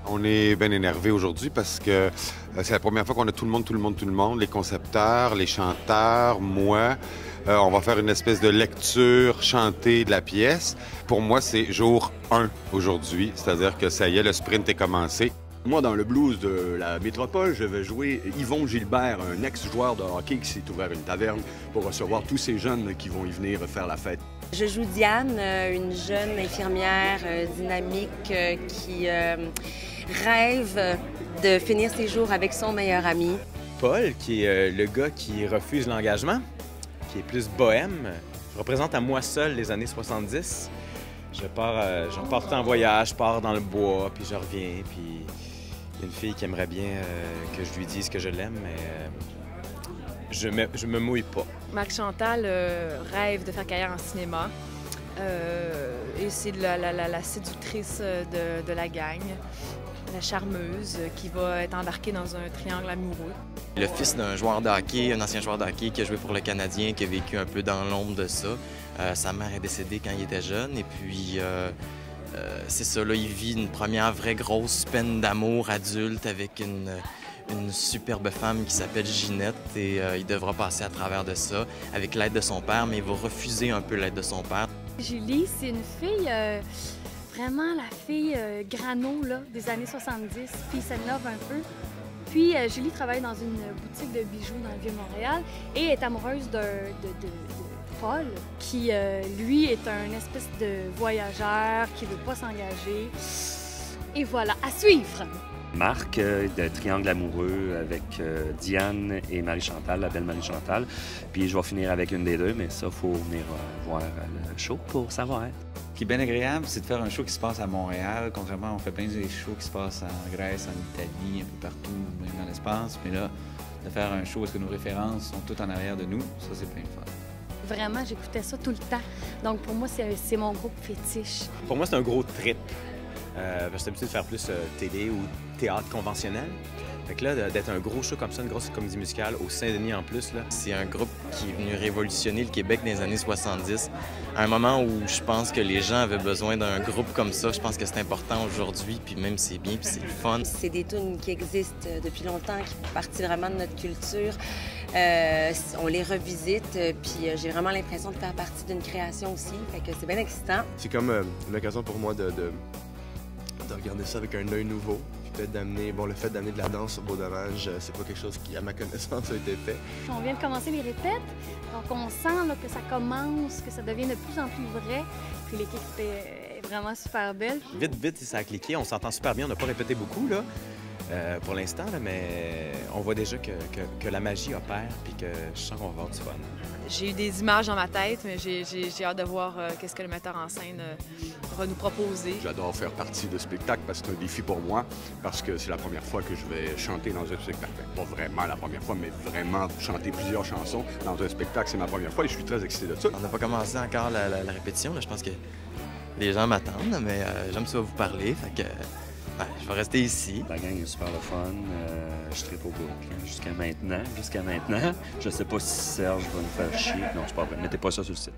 On est bien énervé aujourd'hui parce que c'est la première fois qu'on a tout le monde, les concepteurs, les chanteurs, moi. On va faire une espèce de lecture chantée de la pièce. Pour moi, c'est jour 1 aujourd'hui, c'est-à-dire que ça y est, le sprint est commencé. Moi, dans le blues de la métropole, je vais jouer Yvon Gilbert, un ex-joueur de hockey qui s'est ouvert une taverne pour recevoir tous ces jeunes qui vont y venir faire la fête. Je joue Diane, une jeune infirmière dynamique qui rêve de finir ses jours avec son meilleur ami. Paul, qui est le gars qui refuse l'engagement, qui est plus bohème, représente à moi seul les années 70. Je pars en voyage, je pars dans le bois, puis je reviens, puis il y a une fille qui aimerait bien que je lui dise que je l'aime, mais je me mouille pas. Marie-Chantal rêve de faire carrière en cinéma et c'est la séductrice de la gang, la charmeuse qui va être embarquée dans un triangle amoureux. Le fils d'un joueur de hockey, un ancien joueur de hockey qui a joué pour le Canadien, qui a vécu un peu dans l'ombre de ça. Sa mère est décédée quand il était jeune et puis c'est ça, là, il vit une première vraie grosse peine d'amour adulte avec une superbe femme qui s'appelle Ginette et il devra passer à travers de ça avec l'aide de son père, mais il va refuser un peu l'aide de son père. Julie, c'est une fille, vraiment la fille grano là, des années 70, fille love un peu. Puis Julie travaille dans une boutique de bijoux dans le Vieux-Montréal et est amoureuse de Paul, qui lui est un espèce de voyageur qui ne veut pas s'engager. Et voilà, à suivre! Marc, de Triangle amoureux avec Diane et Marie-Chantal, la belle Marie-Chantal. Puis je vais finir avec une des deux, mais ça, il faut venir voir le show pour savoir. Ce qui est bien agréable, c'est de faire un show qui se passe à Montréal. Contrairement, on fait plein de shows qui se passent en Grèce, en Italie, un peu partout, même dans l'espace. Mais là, de faire un show où est-ce que nos références sont toutes en arrière de nous, ça, c'est plein de fun. Vraiment, j'écoutais ça tout le temps. Donc pour moi, c'est mon groupe fétiche. Pour moi, c'est un gros trip. Parce que j'ai l'habitude de faire plus télé ou théâtre conventionnel. Fait que là, d'être un gros show comme ça, une grosse comédie musicale au Saint-Denis en plus, là. C'est un groupe qui est venu révolutionner le Québec dans les années 70. À un moment où je pense que les gens avaient besoin d'un groupe comme ça, je pense que c'est important aujourd'hui, puis même c'est bien, puis c'est le fun. C'est des tunes qui existent depuis longtemps, qui font partie vraiment de notre culture. On les revisite, puis j'ai vraiment l'impression de faire partie d'une création aussi. Fait que c'est bien excitant. C'est comme l'occasion pour moi de regarder ça avec un œil nouveau. Peut-être d'amener, le fait d'amener de la danse au Beau Dommage, c'est pas quelque chose qui, à ma connaissance, a été fait. On vient de commencer les répètes, donc on sent là, que ça commence, que ça devient de plus en plus vrai. Puis l'équipe est vraiment super belle. Vite, ça a cliqué, on s'entend super bien, on n'a pas répété beaucoup, là. Pour l'instant, mais on voit déjà que la magie opère puis que je sens qu'on va avoir du fun. J'ai eu des images dans ma tête, mais j'ai hâte de voir qu'est-ce que le metteur en scène va nous proposer. J'adore faire partie de spectacle parce que c'est un défi pour moi, parce que c'est la première fois que je vais chanter dans un spectacle. Pas vraiment la première fois, mais vraiment chanter plusieurs chansons dans un spectacle, c'est ma première fois et je suis très excité de ça. On n'a pas commencé encore la répétition, là. Je pense que les gens m'attendent, mais j'aime ça vous parler, fait que je vais rester ici. La gang est super le fun. Je tripe au bout. Jusqu'à maintenant. Je sais pas si Serge va nous faire chier. Non, c'est pas vrai. Mettez pas ça sur le site.